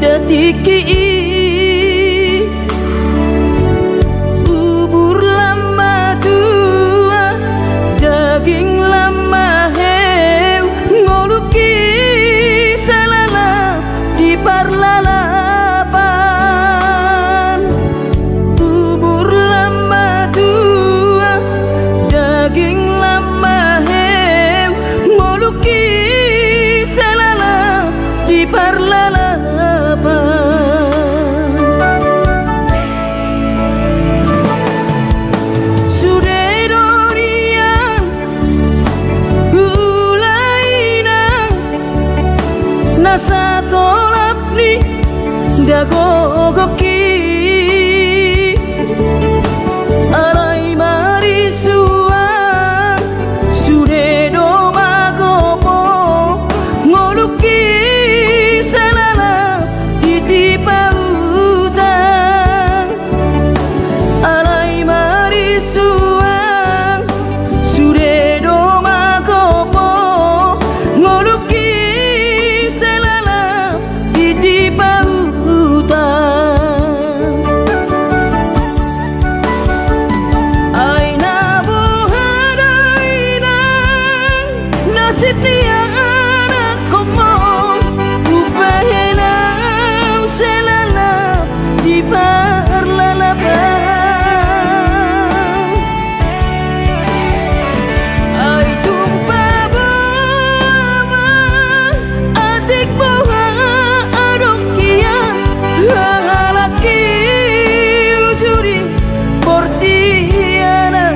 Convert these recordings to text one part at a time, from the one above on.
detik ubur lama tua daging lama heu ngoluki salala di parlalapan ubur lama tua daging lama heu ngoluki salala di parlalapan nasa tolap ni dagogoki alai marisuan sude do magopo ngoluki salala itipa utang alai marisuan sude do magopo ngoluki di pautan aina bohadaina nasib dia anak komong upahena selala di parlalapan ai tumpah bawa adik bawa laki ujuri portiana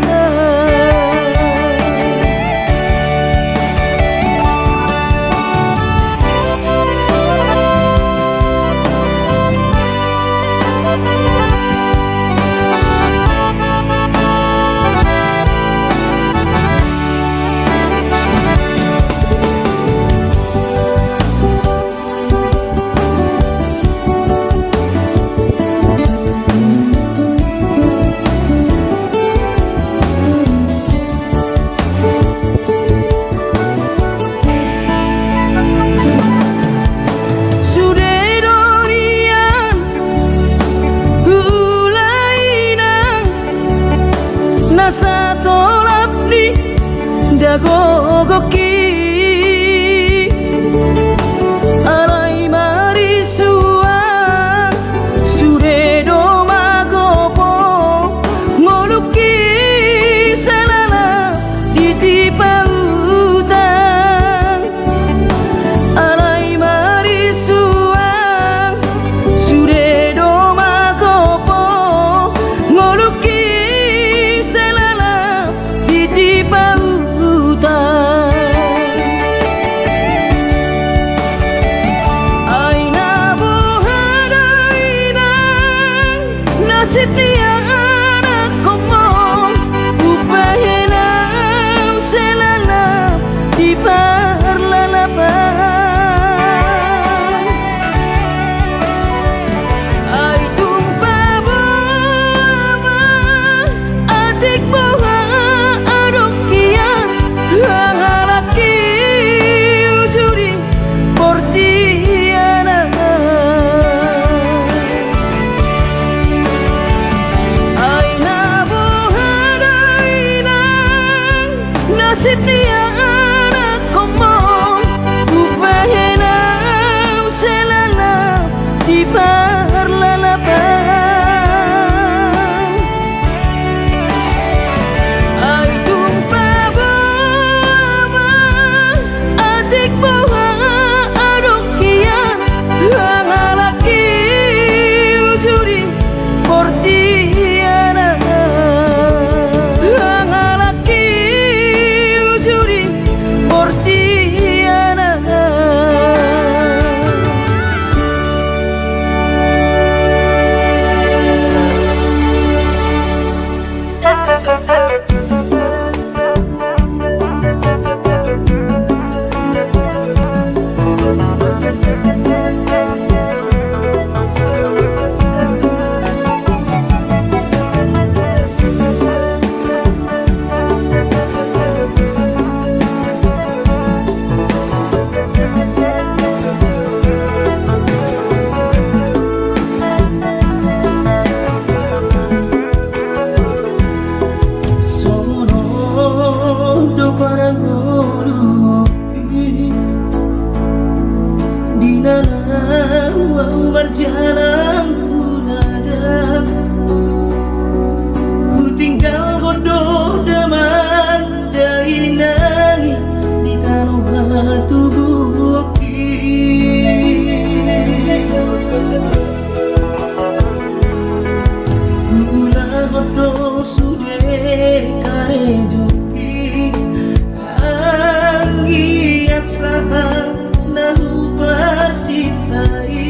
nasa tolap ni dagogoki alai marisuan sude do magopo ngoluki salala ditipa utang alai marisuan sude do magopo ngoluki di pautan aina bohadaina nasib dia anak komong upahena selala di parlalapan ai tumpah bawa adik bawa laki ujuri portiana aina bohadaina nasib dia anak komong upahena selala di parlalapan berjalan tunadan, ku tinggal godok daman dari nangi di tanah tubuh gula godok sudah kare joki anggiat sah nahu persitai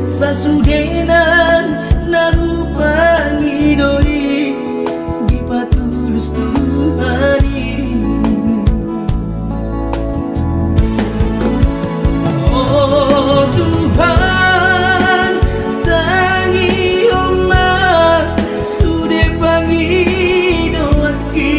sasudenan narupangi doi di patulus Tuhani. Oh Tuhan tangi omat sude pangi doaki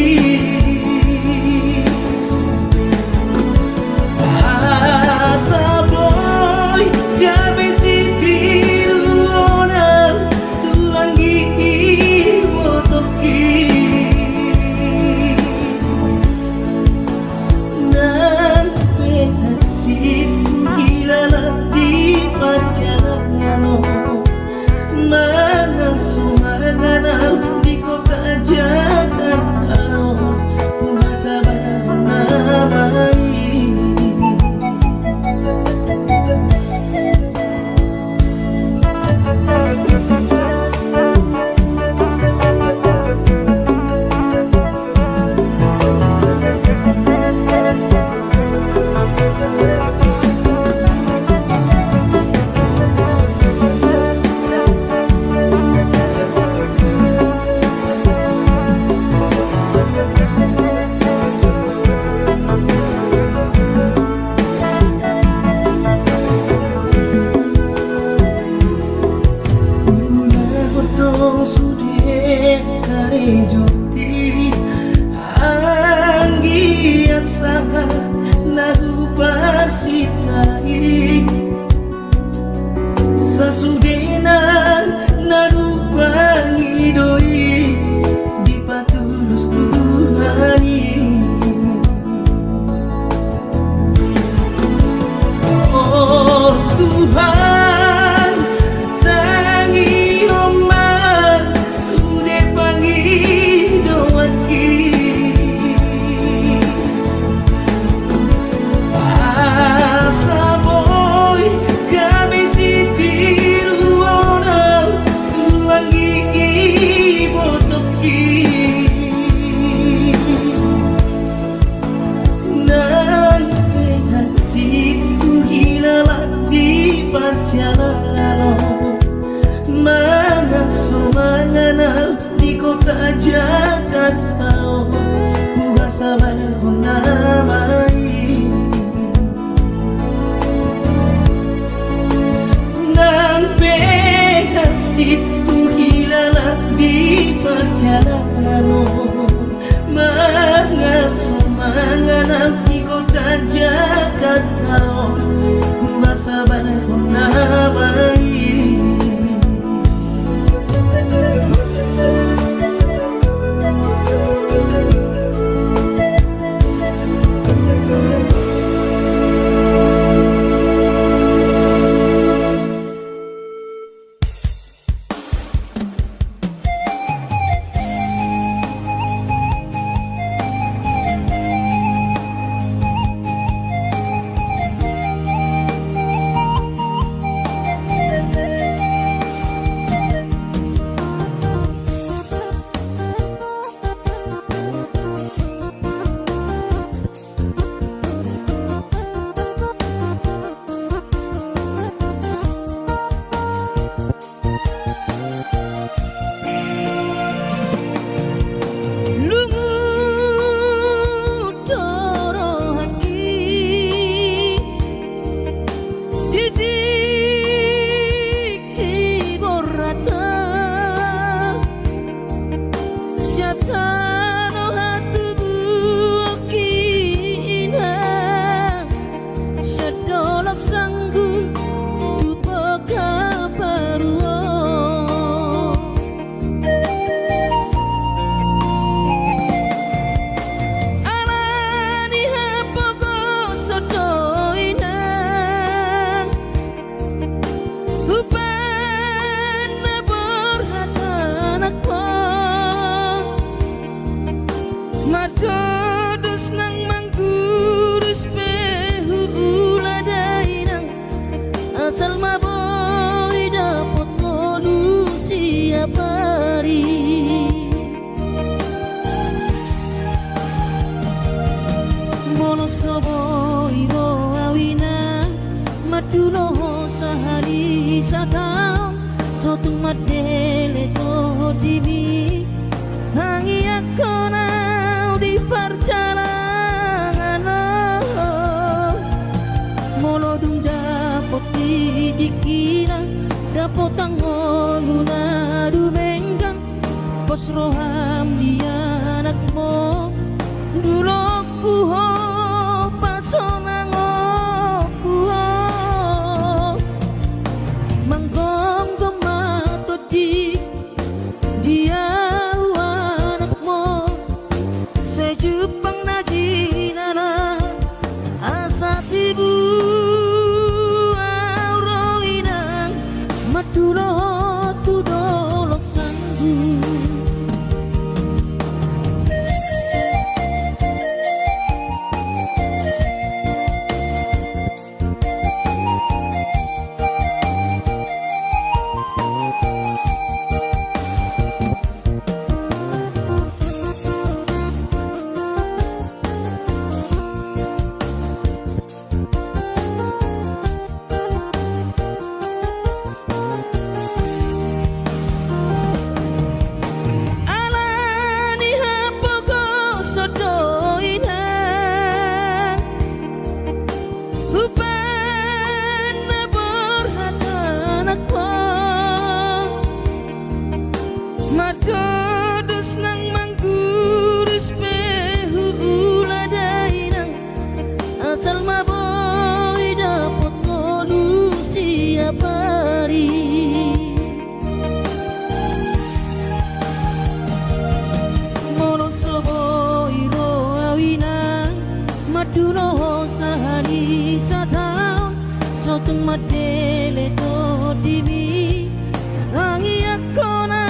asa boy gabe sitiru onan tuangi wotoki nan penacit gilalati perjalanan mangan di kota Jakarta masa namai joti anggiat saha nahu persitai sasudenan nahu pangi doi di patulus Tuhani. Oh Tuhan tangi omat sude pangi doaki asa boy gabe sitiru onam tuangi botoki nan penatiku hilalat di perjalanan mangan di kota Jakarta kuasa namai nan penatiku hilalat di perjalanan mangan di kota Jakarta kuasa namai. Madulo sehari sakau sotung madele to dibi hangi akonau di perjalanan molodung dapot dikira dapot tangoluna dumenggang pos roham dia anakmu dulu kuho pasonang kuho manggong gemato di dia anakmu sejupang najinara asa tibu auroinan madulo tudolok sanggu. Madodos nang manggurus pehu uladainang asal maboy dapot ngolusi apari mono soboy ro awina madulo sahani satau sotung madele to dimi hangi akona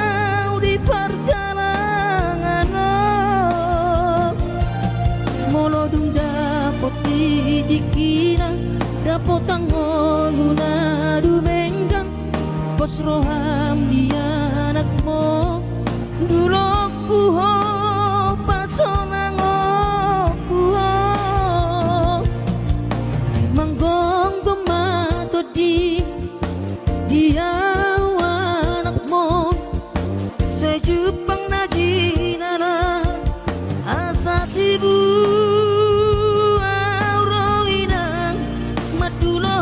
perjalanan molodung dapot dikira dapot tangoluna dumenggang pos roham dia anakmu dulu kuho pasonang kuho manggong gemato di dia sejupang najinara asa tibu auroinang madulo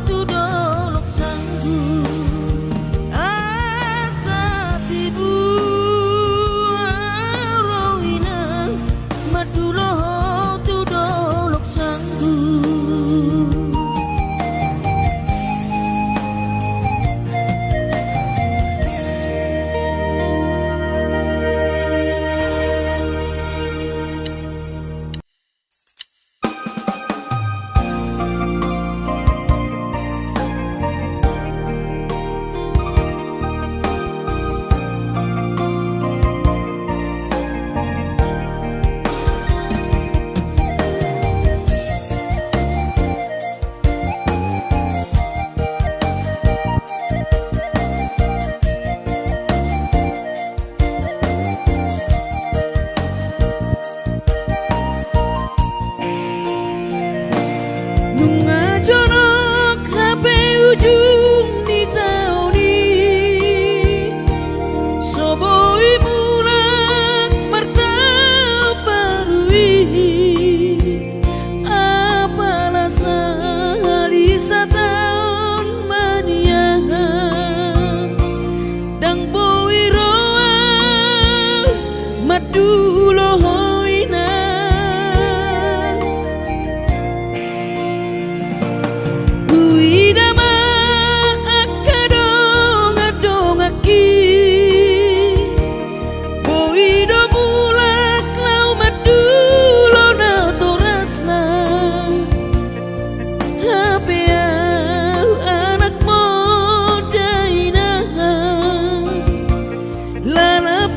tudolok sanggu asa tibu auroinang madulo tudolok sanggu. Bunga jonok HP ujung di tauni soboi mulak martau parui apalah sehari setahun mania dang boi roa madulo hoina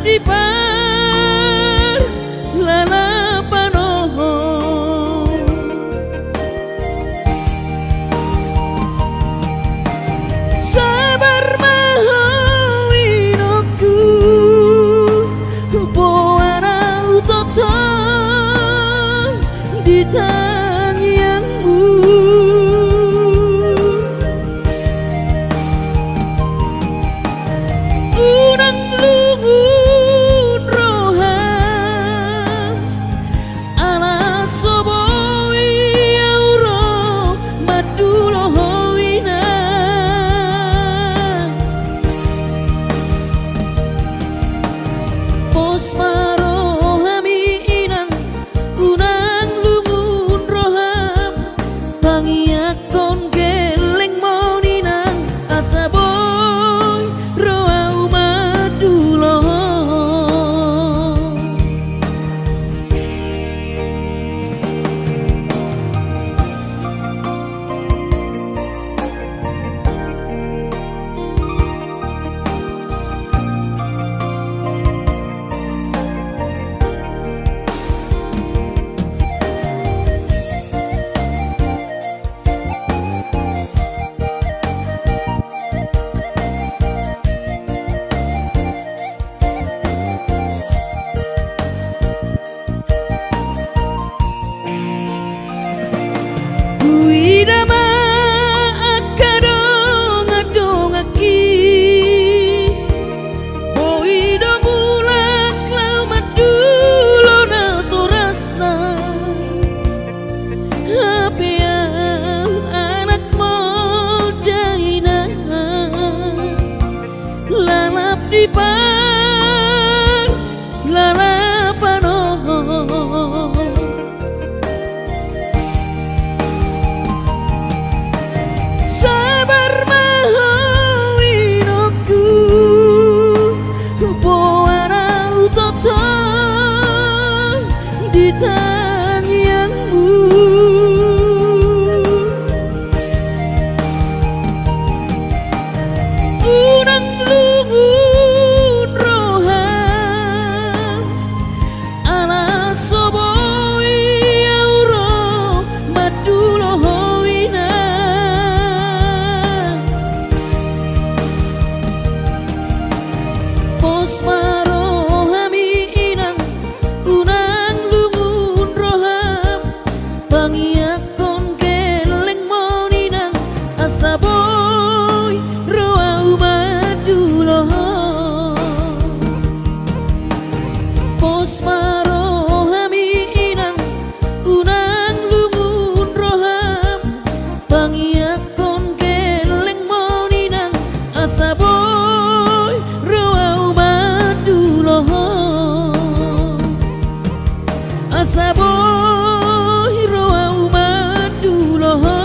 di par par lalapano sabar mahawinoku poara utoton di tangianmu unang lungun roham ala soboi auro madulohowina pos marohami inang unang lungun roham pangiakon keleng moninang asaboy roau maduloho pos marohami inang unang lungun roham pangiakon keleng moninang asaboy roau maduloho asaboy roau maduloho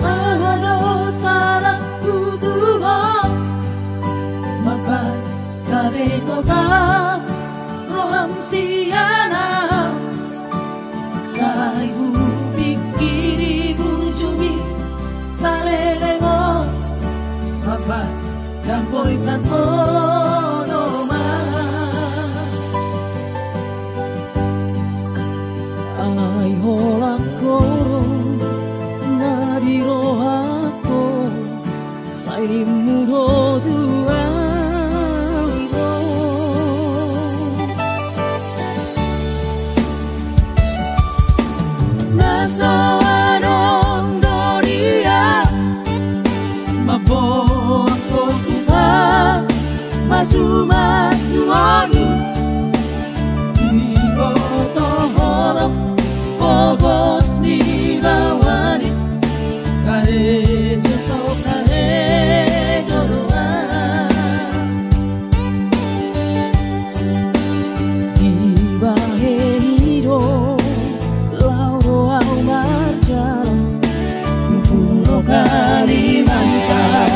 Ano sarap tutulong magpagkarito ka roham siyana sa ibubig kinibujumi sa lelemon magpagkampoy kantono ay holang koro nadirohako sa imudo duairo nasa anong doria mabuhat ko kita masumasuami Ibo toholok pogos ni bawani karejo so karejo doa Ibahero lauro au marjal Kupuro Kalimantan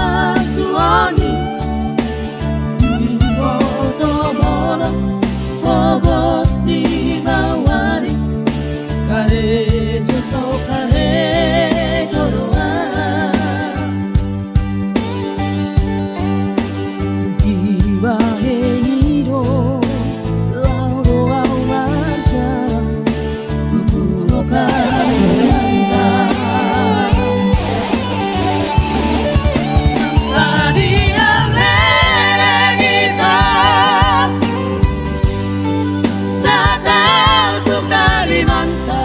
Masu-masuani Ibo toba holop pogos di bawari karejo so karejo doa gibahe hiro lauro au marja tupuro karenda sadia legita satau tu karimanta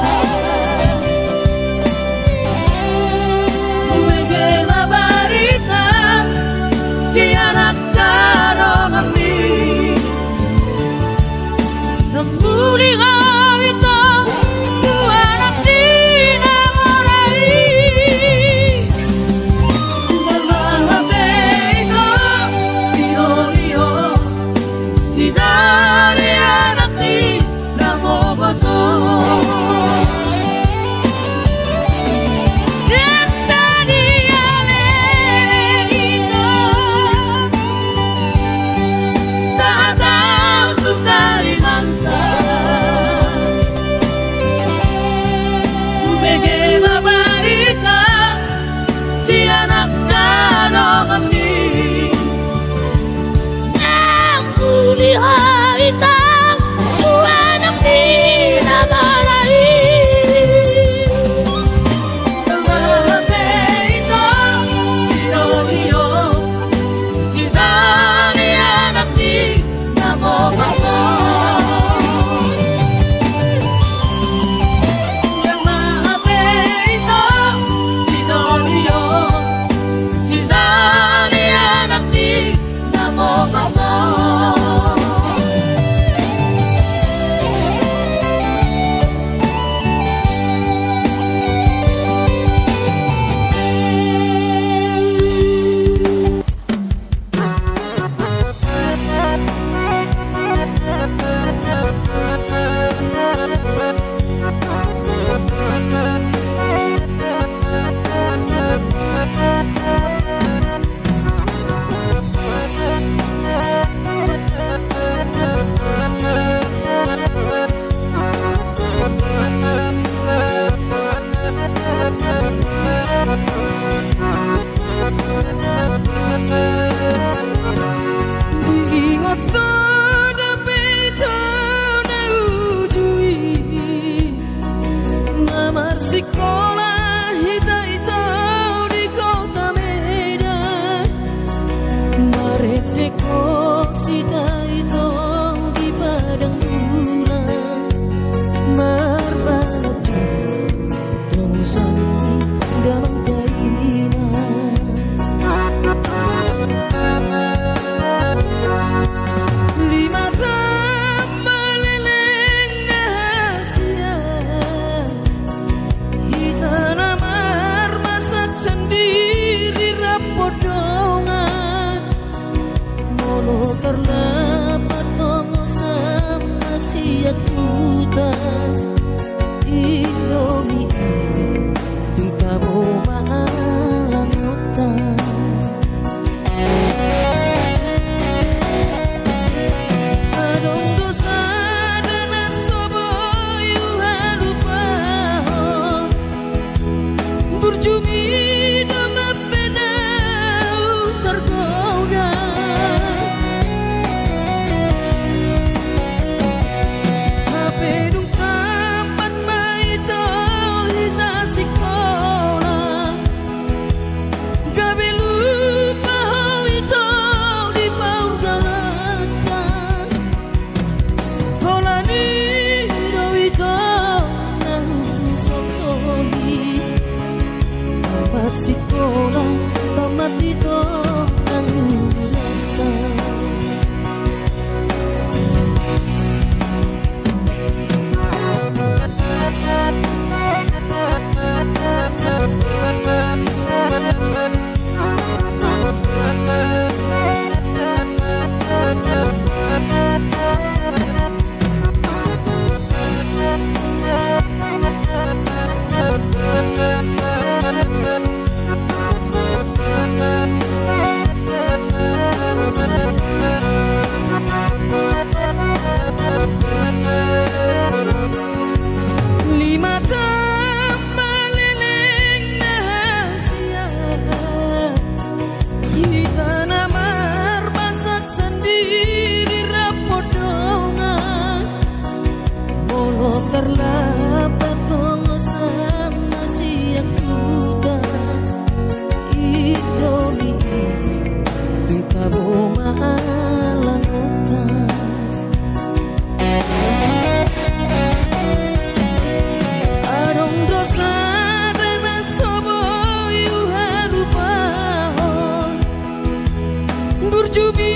Berjubi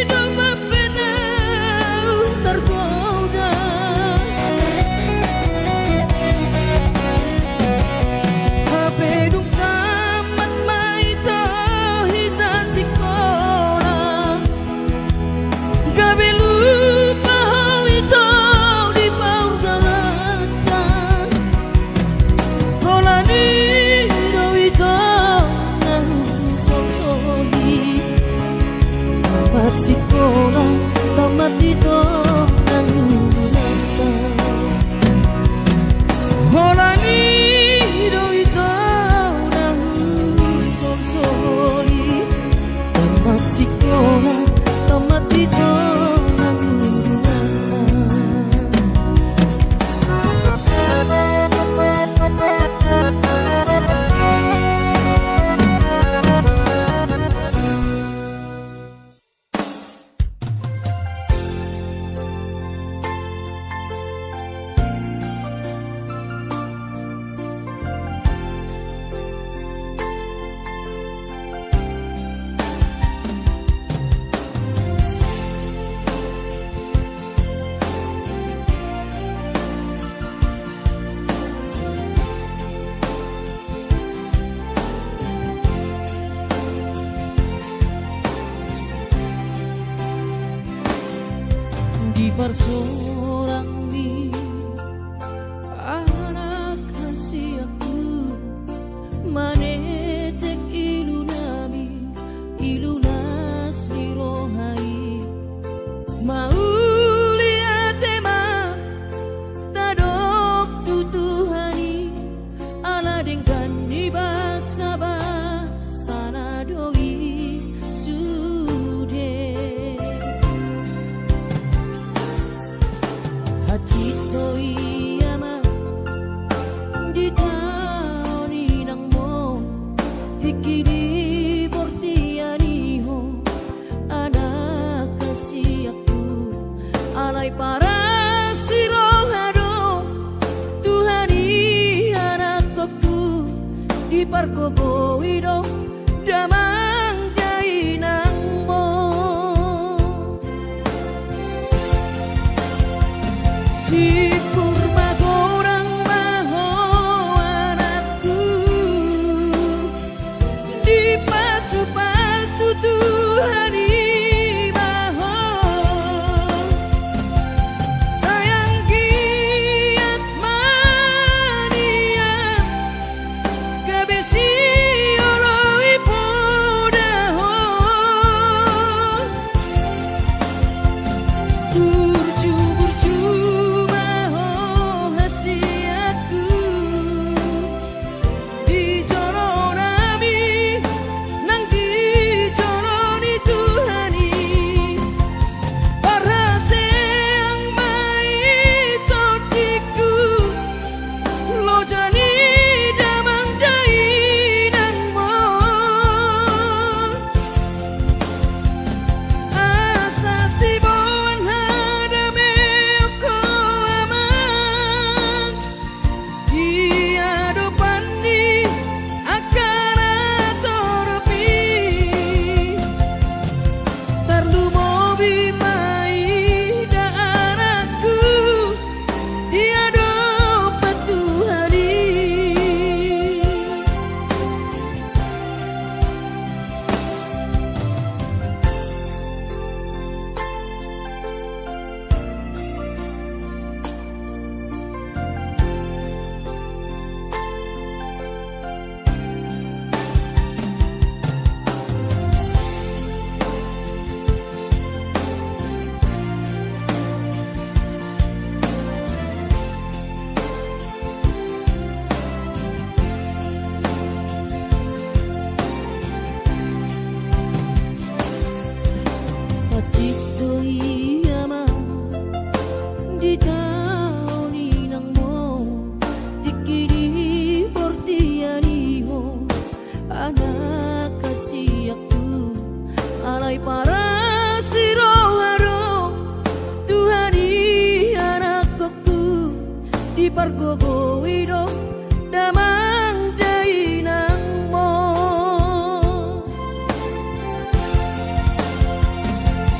nama penau tergoda Habedung tamat maita hita sikona Gabe lupa hal itu di bawah galatan Rolani doito nang sol-soli Tamat sekolah, tamat dito nang galatan Rolani doito nang sol-soli Tamat sekolah, tamat dito nang di persorang di anak kasih aku manetek ilunami ilunas rohai mau lihat tema tadok tutuhani ala dengkan di basa basa doi sude Hachito iyama di taoni nang mo tikidi portiani ho anak kasih aku alay para sirohado Tuhani anak aku di parkogo ido damang jai nang mo Si kurma gorang maho anakku di pasu-pasu Tuhani maho sayang giat mania gabesi oloi podaho burju-burju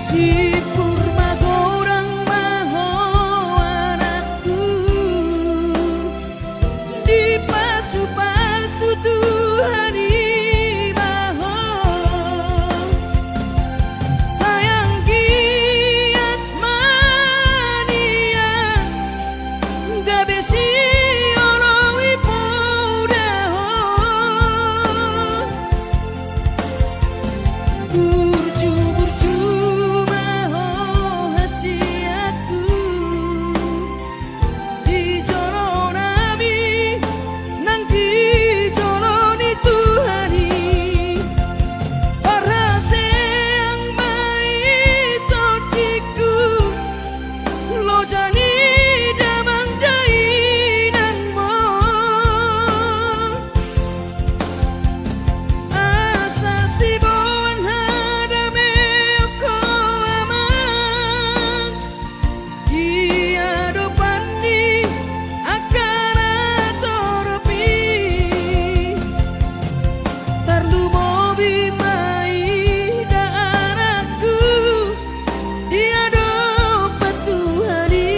Si purma gorang maho anakku, di pasu-pasu Tuhan maho. Sayang giat mania, gak besi ono ipodaho. Burju-burju maho hasiatku, di jolo nabi nang di jolo ni Tuhani. Parase yang mai totiku, lo jani damang dainan mo. Asa si bon hadame ko amang, dia dopani akan atoropi. Tarlu mobi mai da anakku, dia dopat Tuhani.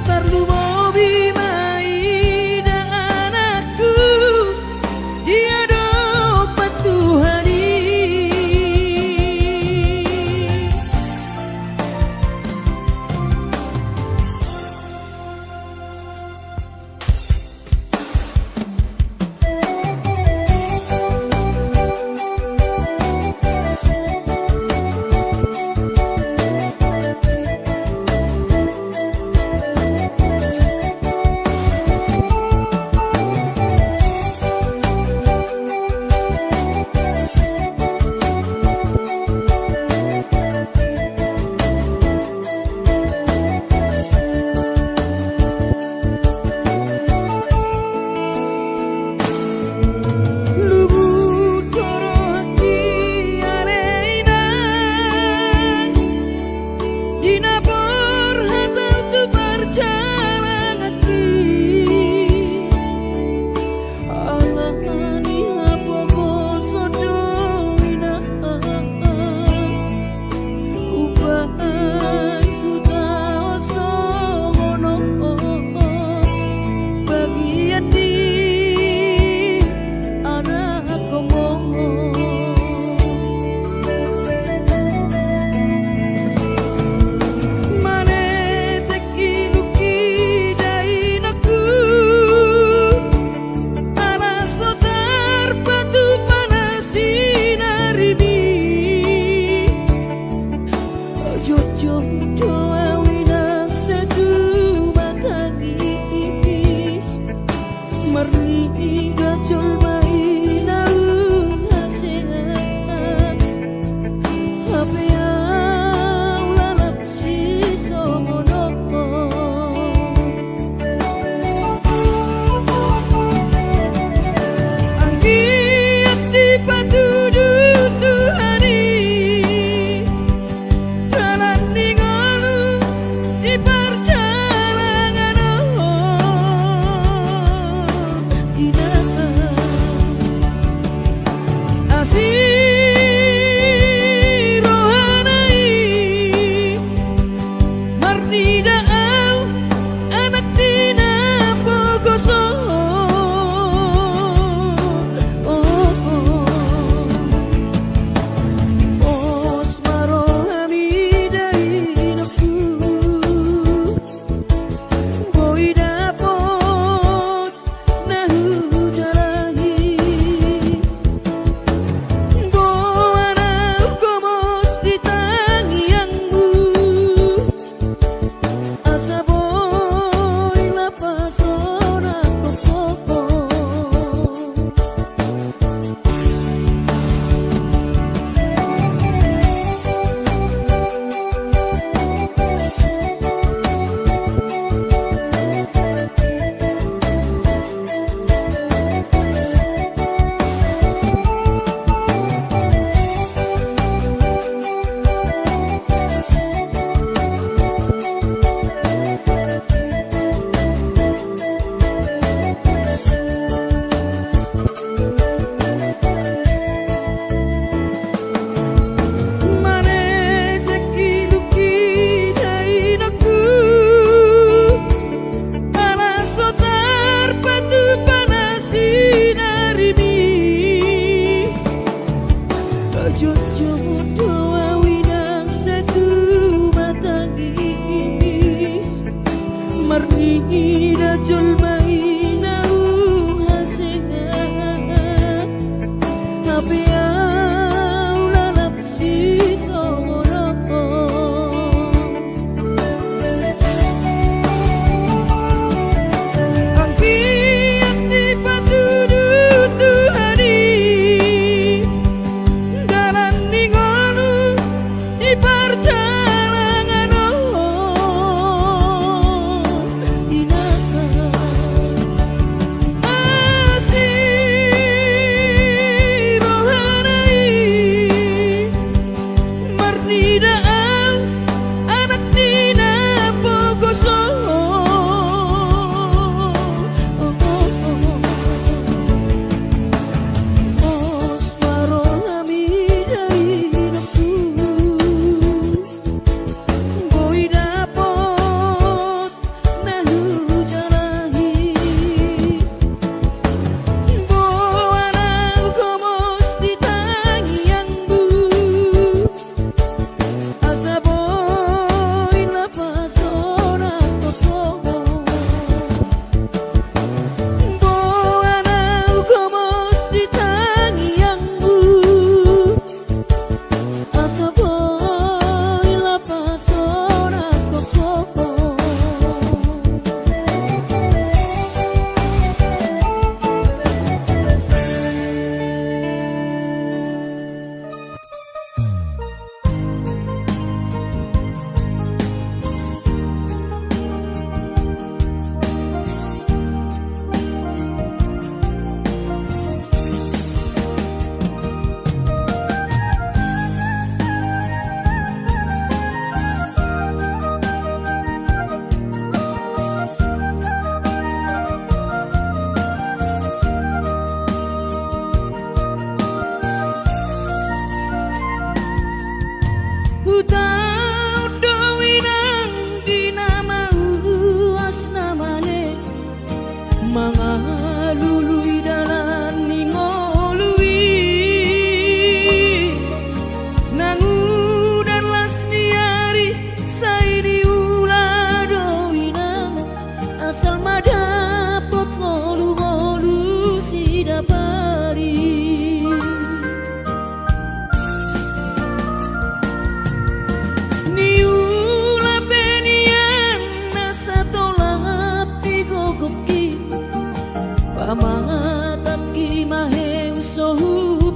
Tarlu mobi mai da anakku, dia dopat Tuhani. Lubu toro hati areina, dina berhatal tu berjalan hati. Alahani apogo sodoina, ubahan ku tau songono bagian di anak komo. Mane teki luki dainaku, ala sotar batu panas sinarini. Jojo doa winang setu matagis, marni gajol mainau hasehat. Apa yang lalap si somono, anggiat di patudu Tuhani, dalan ningalu di perjalanan. Ina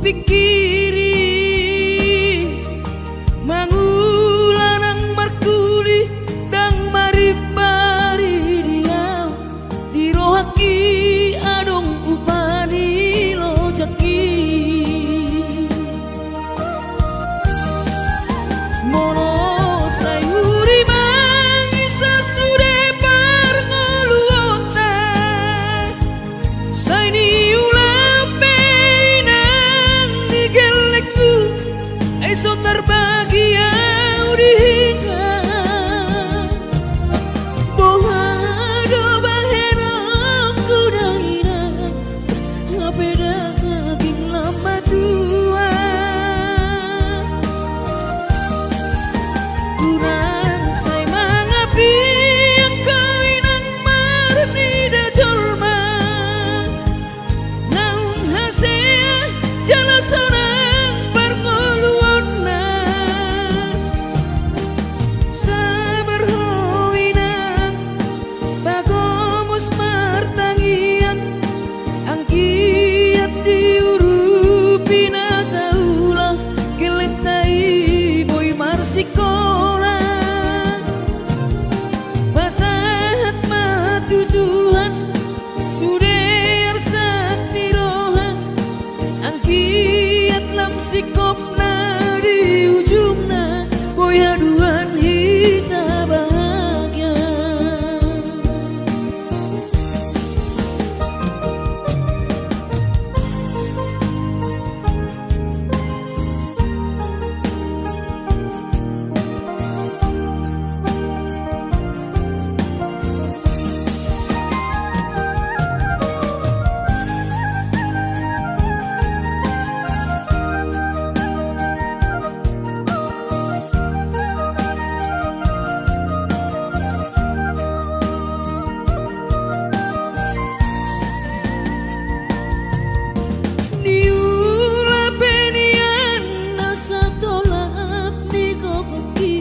pikiri mangulanang markuli dang maribari dia dirohaki adong upani lojaki mono sayuri mangisa sude parngoluota saini ulape nang digeleku eso terbagi au dihingga bohado bahena kudaina ngapeda ngaging lama tua kurang say mangapi ang kawinang marnida jolma naung hasea jala sorang parngoluon na sabar hoinang bagomos martangian ang kiat diurupi na taulah keletai boy marsikola basahat matutuhan suder sak niroha ang kiat lam sikop na di ujung na boy haduan hita bahagia niula penian nasa tolak ni kokoki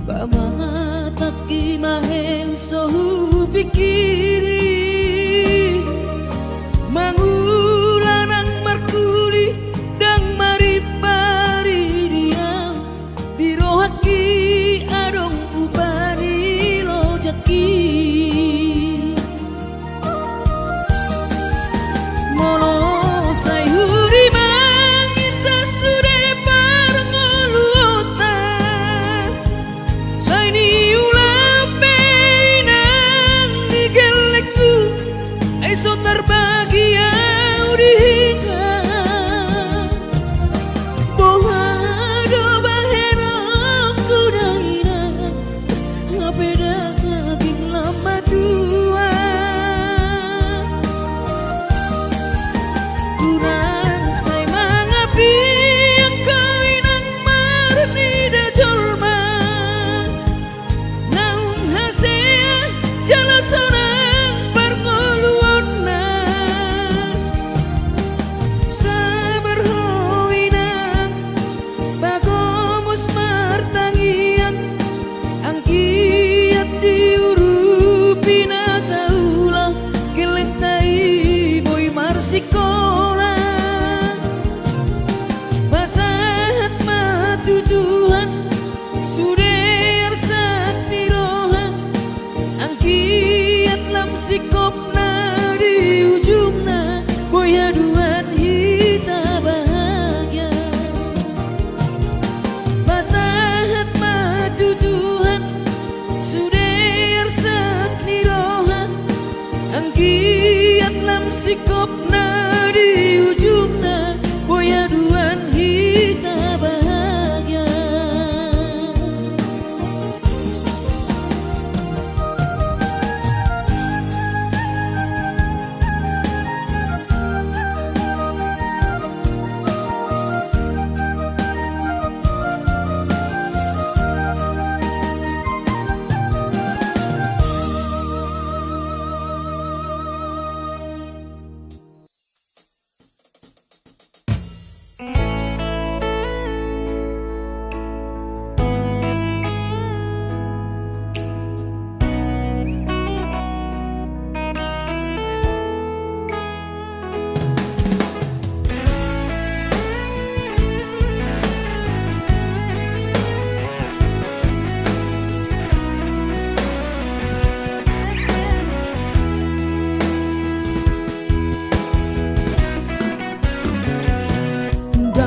pamatat ki maheng sohu pikiri mangulanang markuli dang maribari dia dirohaki adong upani lojaki mono sayuri mangisa sude parngoluota saini ulape nang digeleku eso terbagi au dihingga bohado bahena kudaina ngapeda ngaging lama tua kurang say mangapi ang kawinang marnida jolma naung hasea jala sorang parngoluon na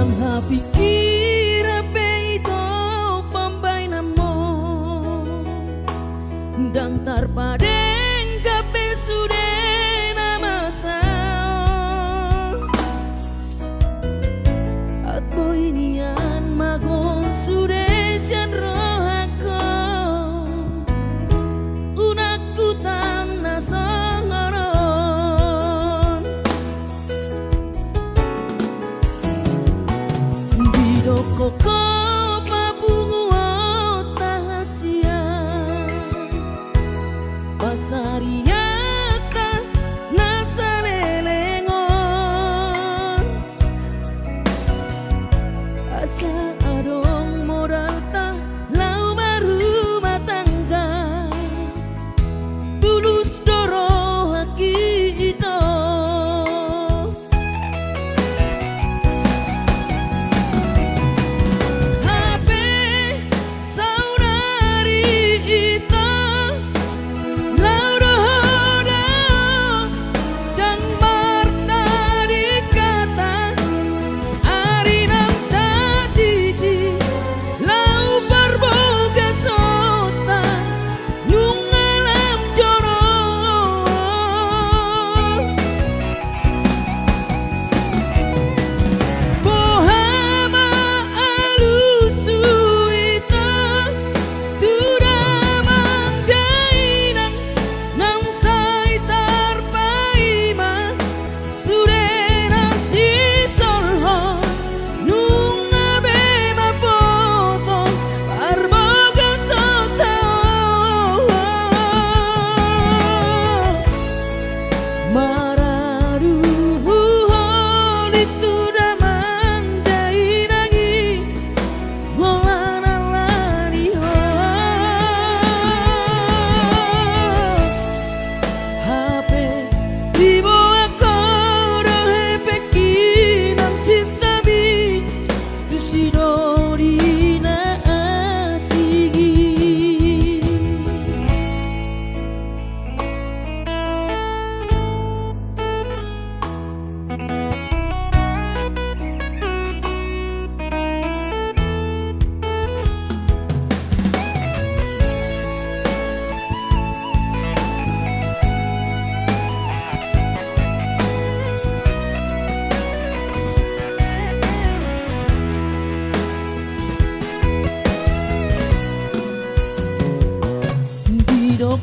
Ang happy irape ito pambay na mo Dang tarpadeng kape sude na masao At boy niyan magon sude siyan rohako Unak kutan na sangaron Bidoko ko pabungo tahasia Pasariata nasalelengon Asa adong modal ta lau baru matangga Tulus doro haki ito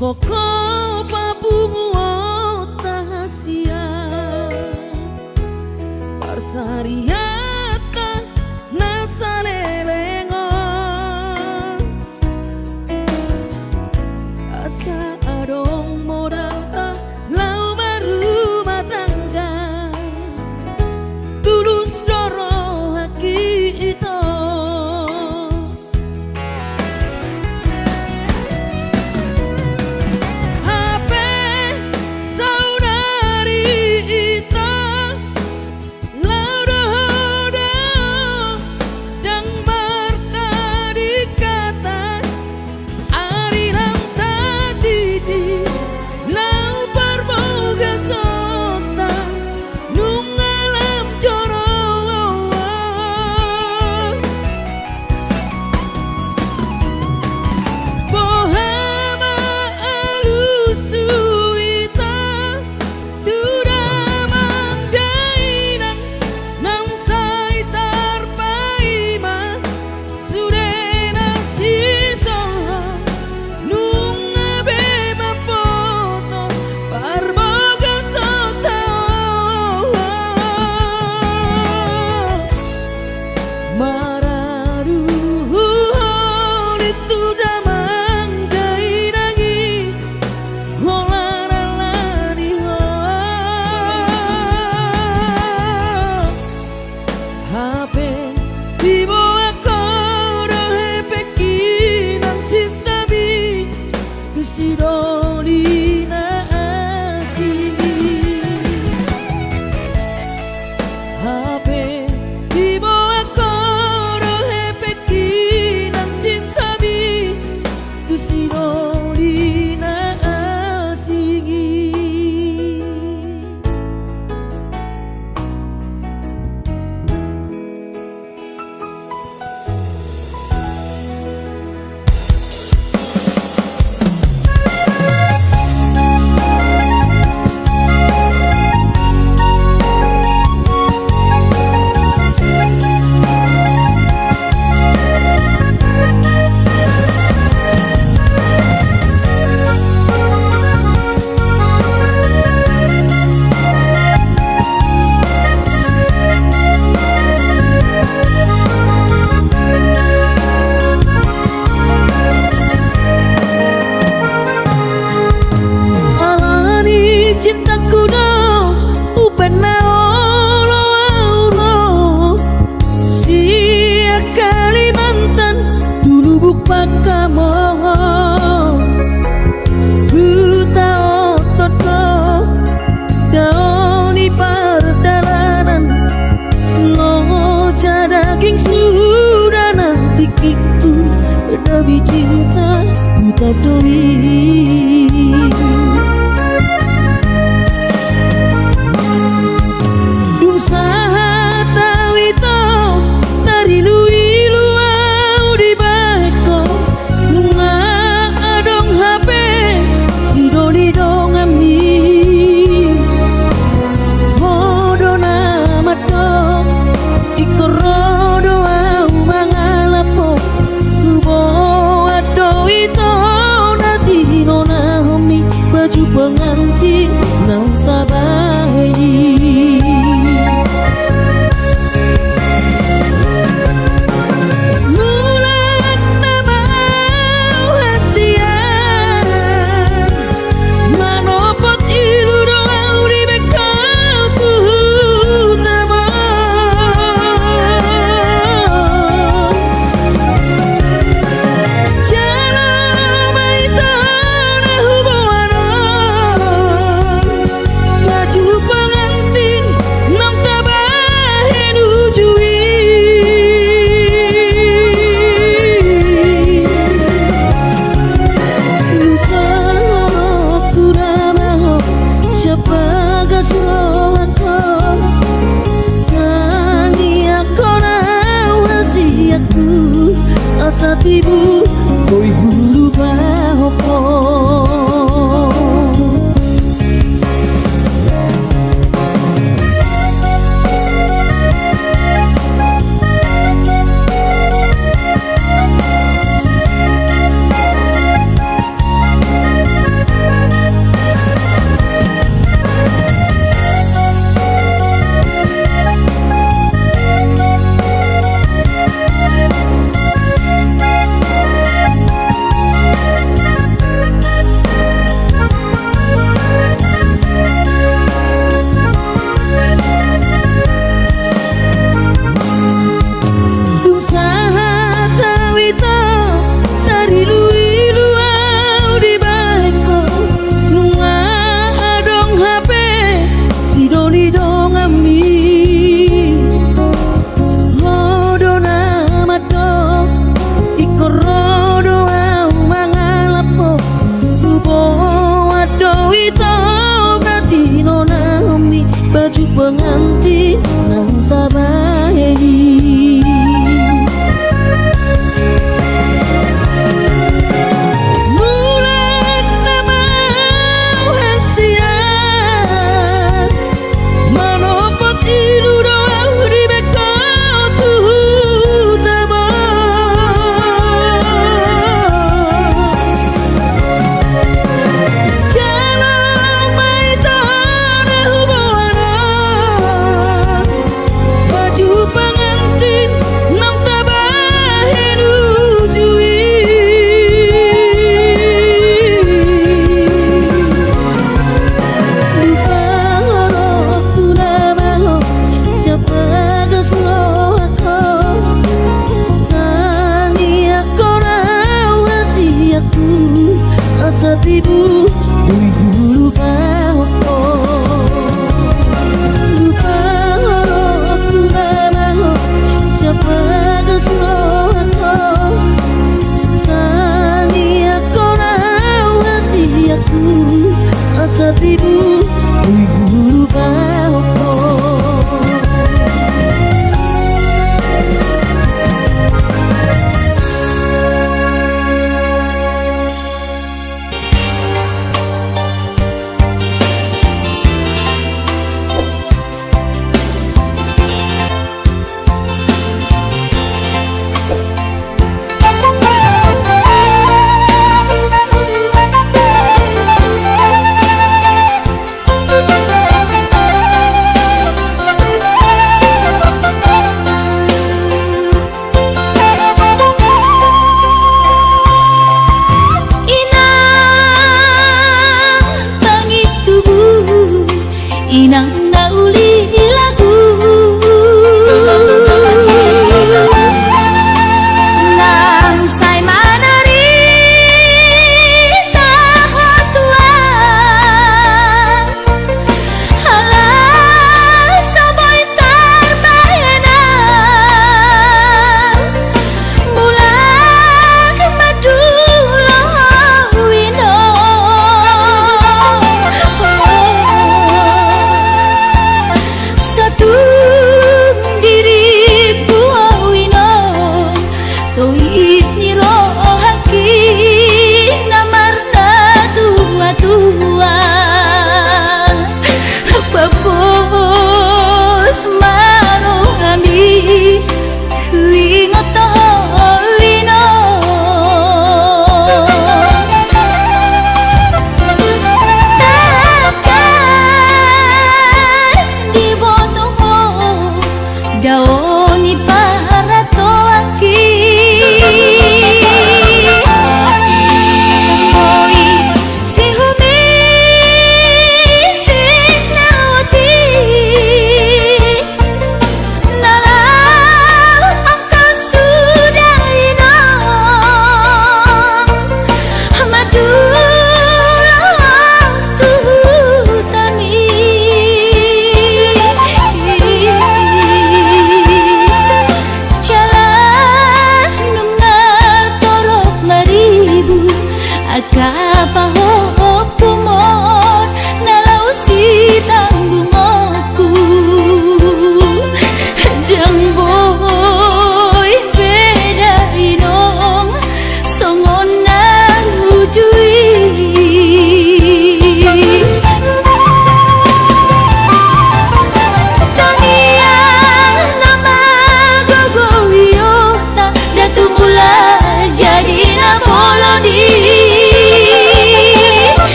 Koko pabungo tahasia Parsariata nasalelengon Asa adong modal ta lau baru matangga Tulus doro haki ito Saudari ita, laudo tapi cinta buta deui. Dung saha tawito dari lui luau di bako lunga adong HP si doli dong ami hodona mato ikorodo au mangalapo lubo ado ito nati nona homi baju pengantin nau tabahi. Satibu koi hulu bahoko. Baju pengantin nang tabahi. Mulat nama hasian manopot ilu doa di beko tutama. Jalan mai tanah hubungan baju pengantin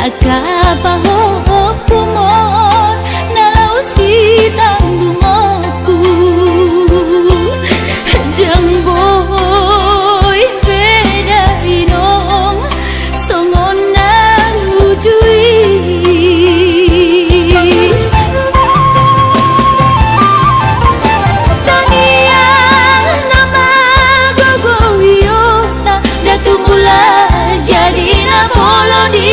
Akapahopumon nalau si tanggumoku Jang boy beda inong songon nang ujui Taniang nama gogowiota datu mula jadi na boloni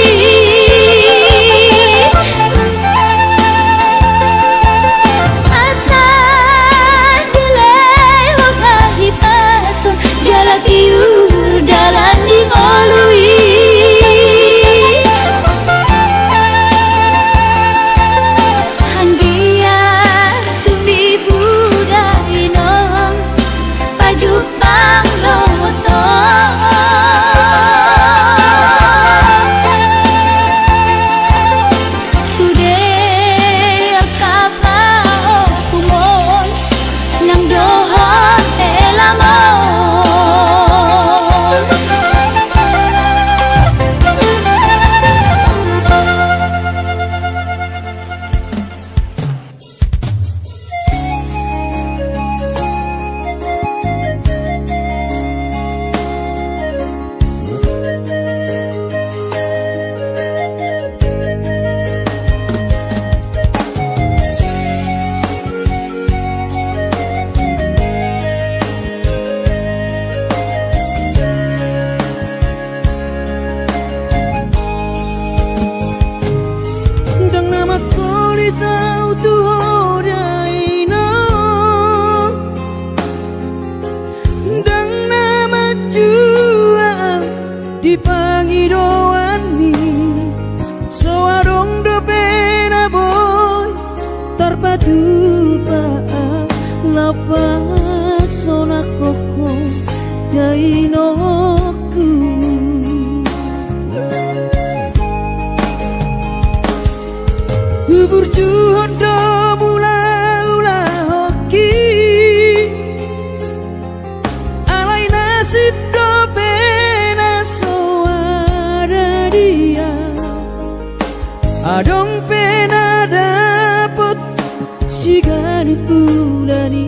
Jalatiur dalan di molui Hanggia tumbi budai nong pajupang loto Sudah kapau kumon nang dohon elamon dipangi doani soarong do pena boy terpadu paa lapa sona koko gainoku bubur juhon do mula ula hoki alai nasib do Adong pena dapet sigari bulani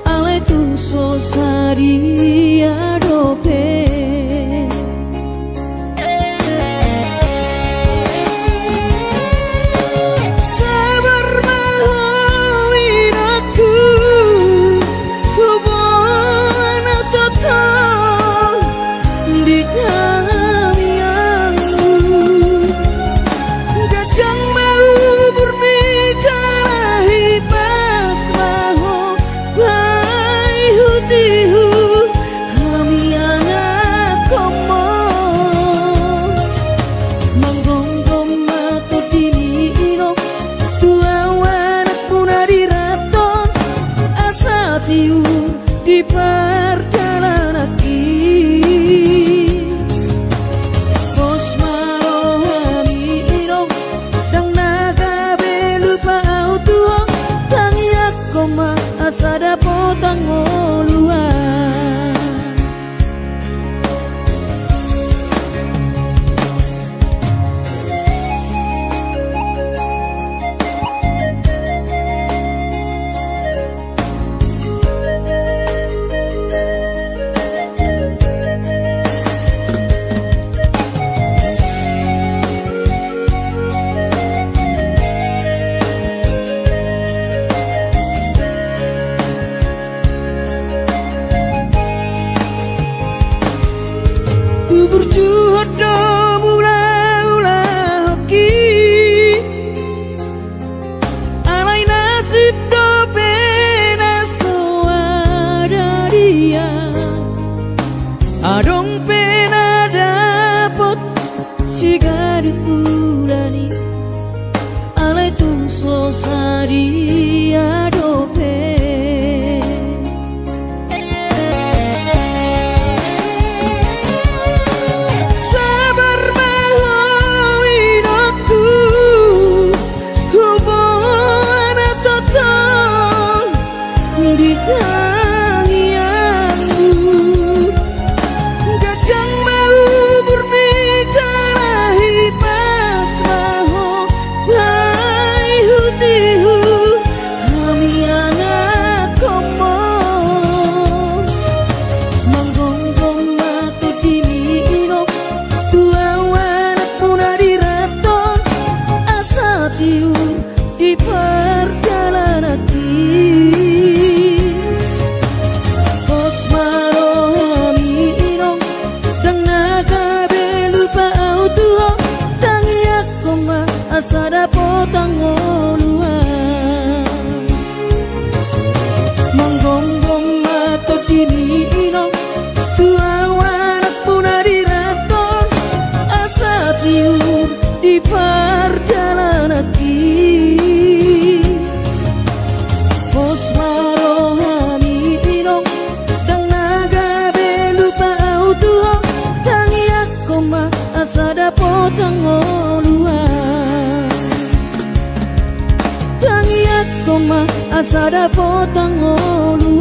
alai tung sosari adope sabar mahuin aku kubon total di di perjalanan Bos marohami irong dang naga belupa autuong tangiak koma asada potang oluan berjuhud do mula-ula hoki alai nasib do pena soada dia adong pena dapot sigarit bulani alai tung sosari adope sabar tersiur di perjalanan Pos marohani irong dan naga belupa autuho tangi aku ma asada potang oluan tangi aku ma asada potang oluan